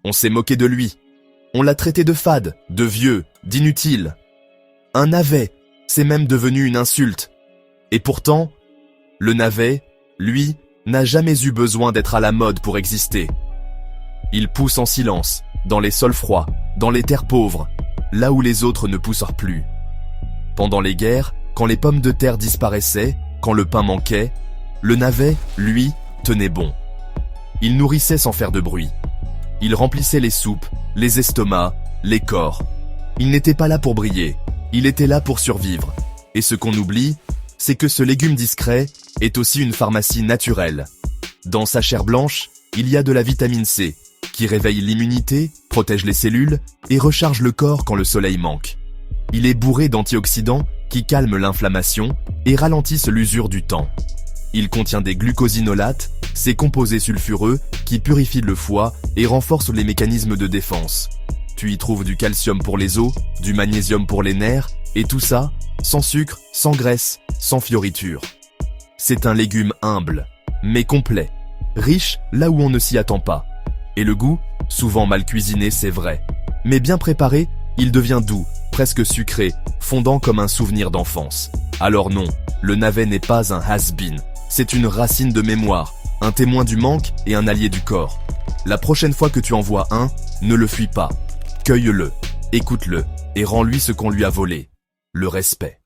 On s'est moqué de lui. On l'a traité de fade, de vieux, d'inutile. Un navet, c'est même devenu une insulte. Et pourtant, le navet, lui, n'a jamais eu besoin d'être à la mode pour exister. Il pousse en silence, dans les sols froids, dans les terres pauvres, là où les autres ne poussent plus. Pendant les guerres, quand les pommes de terre disparaissaient, quand le pain manquait, le navet, lui, tenait bon. Il nourrissait sans faire de bruit. Il remplissait les soupes, les estomacs, les corps. Il n'était pas là pour briller, il était là pour survivre. Et ce qu'on oublie, c'est que ce légume discret est aussi une pharmacie naturelle. Dans sa chair blanche, il y a de la vitamine C, qui réveille l'immunité, protège les cellules et recharge le corps quand le soleil manque. Il est bourré d'antioxydants qui calment l'inflammation et ralentissent l'usure du temps. Il contient des glucosinolates, ces composés sulfureux qui purifient le foie et renforcent les mécanismes de défense. Tu y trouves du calcium pour les os, du magnésium pour les nerfs, et tout ça, sans sucre, sans graisse, sans fioritures. C'est un légume humble, mais complet, riche là où on ne s'y attend pas. Et le goût, souvent mal cuisiné, c'est vrai. Mais bien préparé, il devient doux, presque sucré, fondant comme un souvenir d'enfance. Alors non, le navet n'est pas un has-been. C'est une racine de mémoire, un témoin du manque et un allié du corps. La prochaine fois que tu en vois un, ne le fuis pas. Cueille-le, écoute-le et rends-lui ce qu'on lui a volé. Le respect.